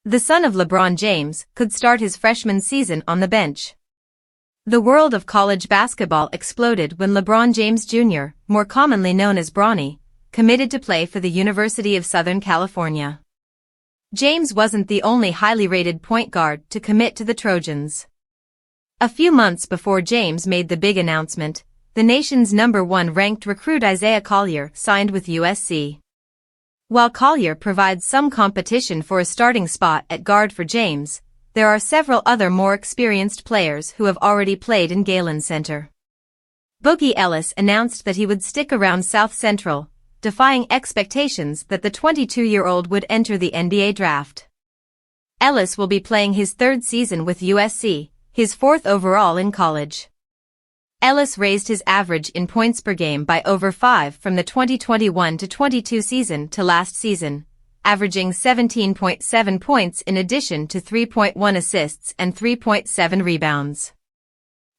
The son of LeBron James could start his freshman season on the bench. The world of college basketball exploded when LeBron James Jr., more commonly known as Bronny, committed to play for the University of Southern California. James wasn't the only highly rated point guard to commit to the Trojans. A few months before James made the big announcement, the nation's #1 ranked recruit Isaiah Collier signed with USC. While Collier provides some competition for a starting spot at guard for James, there are several other more experienced players who have already played in Galen Center. Boogie Ellis announced that he would stick around South Central, defying expectations that the 22-year-old would enter the NBA draft. Ellis will be playing his third season with USC, his fourth overall in college. Ellis raised his average in points per game by over 5 from the 2021-22 season to last season, averaging 17.7 points in addition to 3.1 assists and 3.7 rebounds.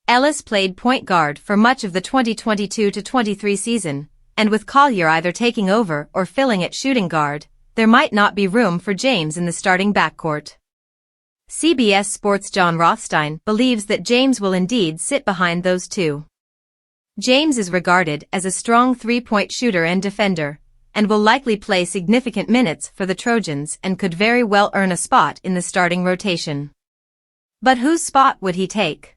Ellis played point guard for much of the 2022-23 season, and with Collier either taking over or filling at shooting guard, there might not be room for James in the starting backcourt. CBS Sports' John Rothstein believes that James will indeed sit behind those two. James is regarded as a strong three-point shooter and defender, and will likely play significant minutes for the Trojans and could very well earn a spot in the starting rotation. But whose spot would he take?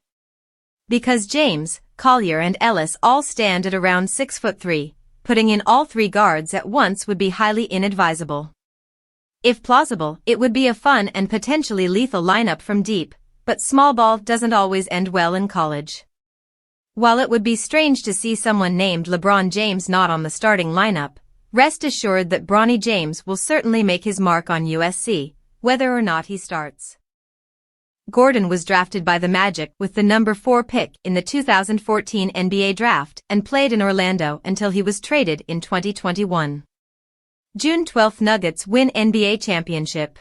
Because James, Collier and Ellis all stand at around 6'3", putting in all three guards at once would be highly inadvisable. If plausible, it would be a fun and potentially lethal lineup from deep, but small ball doesn't always end well in college. While it would be strange to see someone named LeBron James not on the starting lineup, rest assured that Bronny James will certainly make his mark on USC, whether or not he starts. Gordon was drafted by the Magic with the 4 pick in the 2014 NBA draft and played in Orlando until he was traded in 2021. June 12 Nuggets win NBA championship.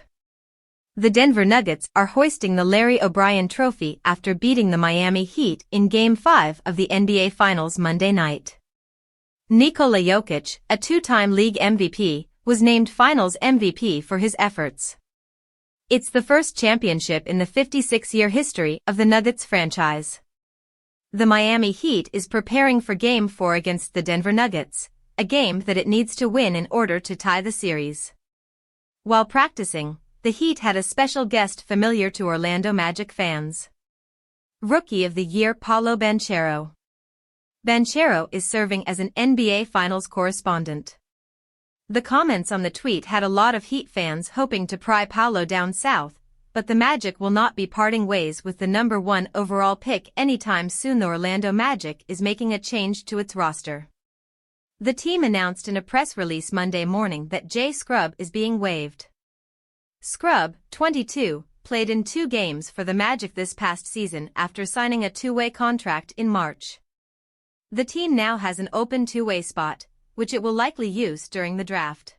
The Denver Nuggets are hoisting the Larry O'Brien Trophy after beating the Miami Heat in Game 5 of the NBA Finals Monday night. Nikola Jokic, a two-time league MVP, was named Finals MVP for his efforts. It's the first championship in the 56-year history of the Nuggets franchise. The Miami Heat is preparing for Game 4 against the Denver Nuggets, a game that it needs to win in order to tie the series. While practicing, the Heat had a special guest familiar to Orlando Magic fans. Rookie of the Year Paolo Banchero. Banchero is serving as an NBA Finals correspondent. The comments on the tweet had a lot of Heat fans hoping to pry Paolo down south, but the Magic will not be parting ways with the #1 overall pick anytime soon. The Orlando Magic is making a change to its roster. The team announced in a press release Monday morning that Jay Scrubb is being waived. Scrubb, 22, played in 2 games for the Magic this past season after signing a 2-way contract in March. The team now has an open 2-way spot, which it will likely use during the draft.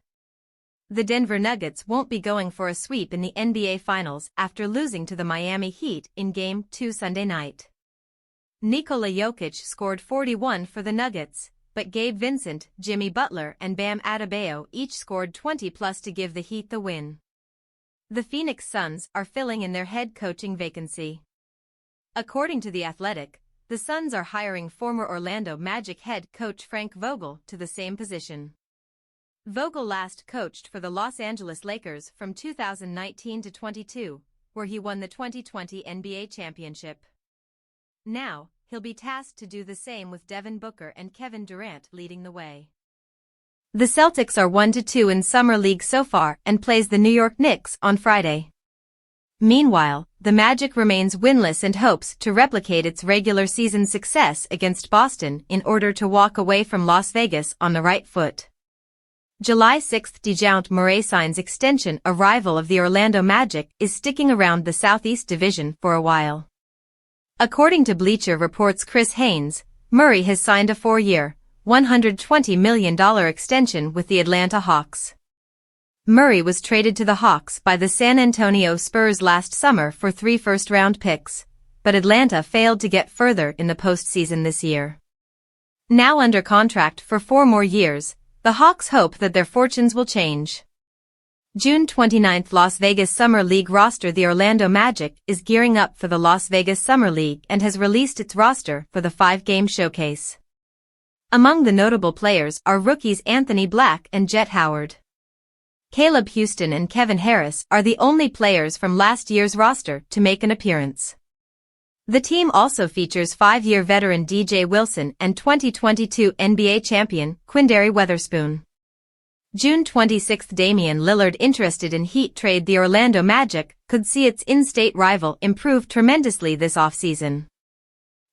The Denver Nuggets won't be going for a sweep in the NBA Finals after losing to the Miami Heat in Game 2 Sunday night. Nikola Jokic scored 41 for the Nuggets, but Gabe Vincent, Jimmy Butler and Bam Adebayo each scored 20+ to give the Heat the win. The Phoenix Suns are filling in their head coaching vacancy. According to The Athletic, the Suns are hiring former Orlando Magic head coach Frank Vogel to the same position. Vogel last coached for the Los Angeles Lakers from 2019 to 22, where he won the 2020 NBA championship. Now, he'll be tasked to do the same with Devin Booker and Kevin Durant leading the way. The Celtics are 1-2 in Summer League so far and plays the New York Knicks on Friday. Meanwhile, the Magic remains winless and hopes to replicate its regular season success against Boston in order to walk away from Las Vegas on the right foot. July 6 DeJounte Murray signs extension. A rival of the Orlando Magic is sticking around the Southeast Division for a while. According to Bleacher Report's Chris Haynes, Murray has signed a 4-year, $120 million extension with the Atlanta Hawks. Murray was traded to the Hawks by the San Antonio Spurs last summer for 3 first-round picks, but Atlanta failed to get further in the postseason this year. Now under contract for 4 more years, the Hawks hope that their fortunes will change. June 29 Las Vegas Summer League roster. The Orlando Magic is gearing up for the Las Vegas Summer League and has released its roster for the 5-game showcase. Among the notable players are rookies Anthony Black and Jet Howard. Caleb Houston and Kevin Harris are the only players from last year's roster to make an appearance. The team also features 5-year veteran DJ Wilson and 2022 NBA champion Quinndary Weatherspoon. June 26 Damian Lillard interested in Heat trade. The Orlando Magic could see its in-state rival improve tremendously this offseason.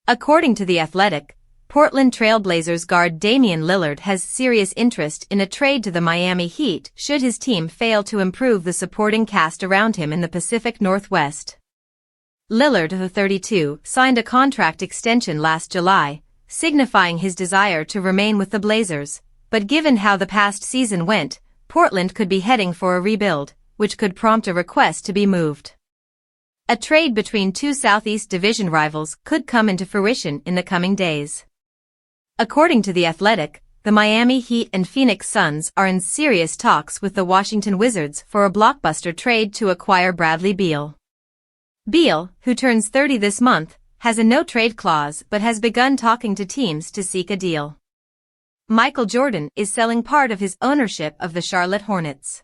According to The Athletic, Portland Trail Blazers guard Damian Lillard has serious interest in a trade to the Miami Heat should his team fail to improve the supporting cast around him in the Pacific Northwest. Lillard, of 32, signed a contract extension last July, signifying his desire to remain with the Blazers, but given how the past season went, Portland could be heading for a rebuild, which could prompt a request to be moved. A trade between two Southeast Division rivals could come into fruition in the coming days. According to The Athletic, the Miami Heat and Phoenix Suns are in serious talks with the Washington Wizards for a blockbuster trade to acquire Bradley Beal. Beal, who turns 30 this month, has a no-trade clause but has begun talking to teams to seek a deal. Michael Jordan is selling part of his ownership of the Charlotte Hornets.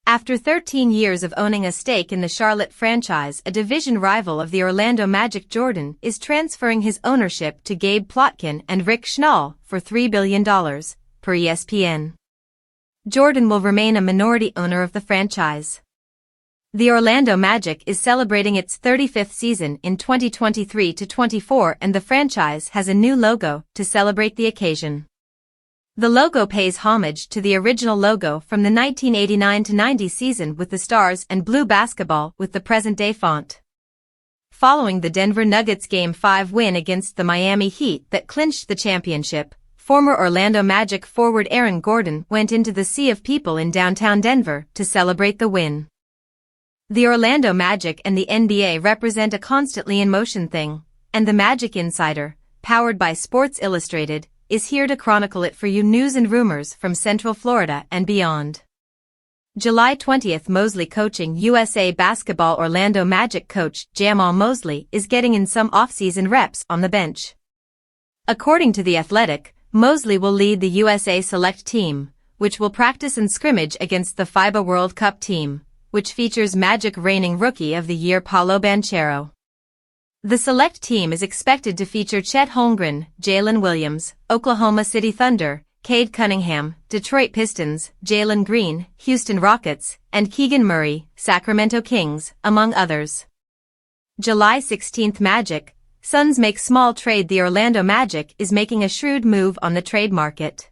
After 13 years of owning a stake in the Charlotte franchise, a division rival of the Orlando Magic, Jordan is transferring his ownership to Gabe Plotkin and Rick Schnall for $3 billion, per ESPN. Jordan will remain a minority owner of the franchise. The Orlando Magic is celebrating its 35th season in 2023-24 and the franchise has a new logo to celebrate the occasion. The logo pays homage to the original logo from the 1989-90 season with the stars and blue basketball with the present-day font. Following the Denver Nuggets Game 5 win against the Miami Heat that clinched the championship, former Orlando Magic forward Aaron Gordon went into the sea of people in downtown Denver to celebrate the win. The Orlando Magic and the NBA represent a constantly in motion thing, and the Magic Insider, powered by Sports Illustrated, is here to chronicle it for you. News and rumors from Central Florida and beyond. July 20 Mosley coaching USA Basketball. Orlando Magic coach Jamahl Mosley is getting in some off-season reps on the bench. According to The Athletic, Mosley will lead the USA Select team, which will practice and scrimmage against the FIBA World Cup team, which features Magic reigning Rookie of the Year Paolo Banchero. The select team is expected to feature Chet Holmgren, Jalen Williams, Oklahoma City Thunder, Cade Cunningham, Detroit Pistons, Jalen Green, Houston Rockets, and Keegan Murray, Sacramento Kings, among others. July 16 Magic, Suns make small trade. The Orlando Magic is making a shrewd move on the trade market.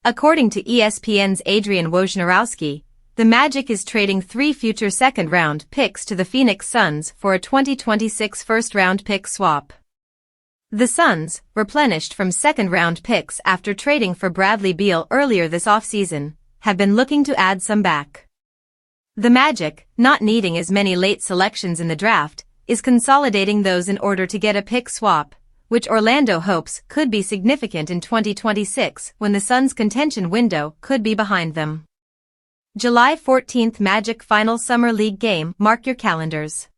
According to ESPN's Adrian Wojnarowski, the Magic is trading 3 future second-round picks to the Phoenix Suns for a 2026 first-round pick swap. The Suns, replenished from second-round picks after trading for Bradley Beal earlier this offseason, have been looking to add some back. The Magic, not needing as many late selections in the draft, is consolidating those in order to get a pick swap, which Orlando hopes could be significant in 2026 when the Suns' contention window could be behind them. July 14 Magic Final Summer League game. Mark your calendars.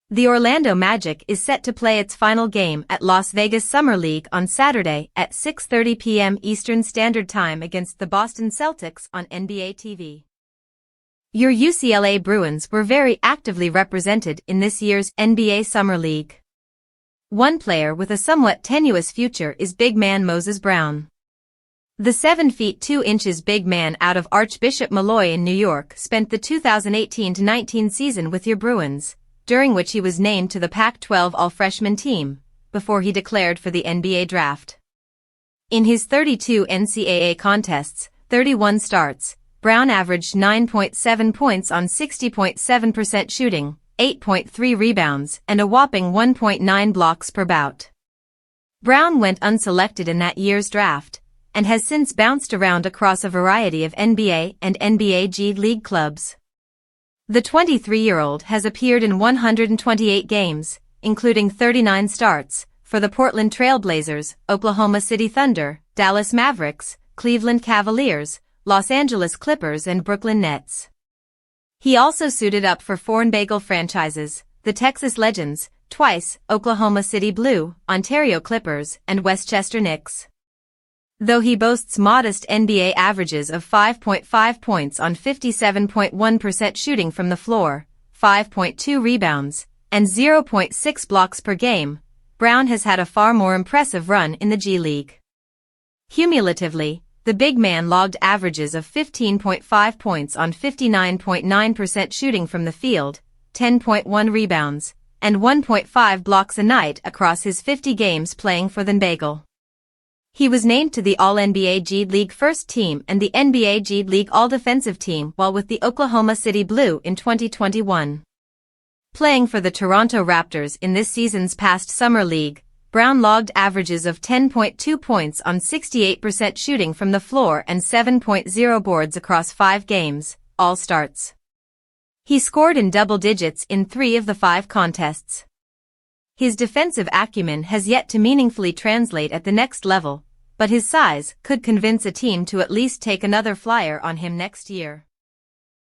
The Orlando Magic is set to play its final game at Las Vegas Summer League on Saturday at 6:30 p.m. Eastern Standard Time against the Boston Celtics on NBA TV. Your UCLA Bruins were very actively represented in this year's NBA Summer League. One player with a somewhat tenuous future is big man Moses Brown. The 7 feet 2 inches big man out of Archbishop Malloy in New York spent the 2018-19 season with your Bruins, during which he was named to the Pac-12 All-Freshman team, before he declared for the NBA draft. In his 32 NCAA contests, 31 starts, Brown averaged 9.7 points on 60.7% shooting, 8.3 rebounds, and a whopping 1.9 blocks per bout. Brown went unselected in that year's draft, and has since bounced around across a variety of NBA and NBA G League clubs. The 23-year-old has appeared in 128 games, including 39 starts, for the Portland Trail Blazers, Oklahoma City Thunder, Dallas Mavericks, Cleveland Cavaliers, Los Angeles Clippers and Brooklyn Nets. He also suited up for foreign bagel franchises, the Texas Legends, twice, Oklahoma City Blue, Ontario Clippers, and Westchester Knicks. Though he boasts modest NBA averages of 5.5 points on 57.1% shooting from the floor, 5.2 rebounds, and 0.6 blocks per game, Brown has had a far more impressive run in the G League. Cumulatively, the big man logged averages of 15.5 points on 59.9% shooting from the field, 10.1 rebounds, and 1.5 blocks a night across his 50 games playing for the Bagel. He was named to the All-NBA G League First Team and the NBA G League All-Defensive Team while with the Oklahoma City Blue in 2021. Playing for the Toronto Raptors in this season's past Summer League, Brown logged averages of 10.2 points on 68% shooting from the floor and 7.0 boards across 5 games, all starts. He scored in double digits in 3 of the 5 contests. His defensive acumen has yet to meaningfully translate at the next level, but his size could convince a team to at least take another flyer on him next year.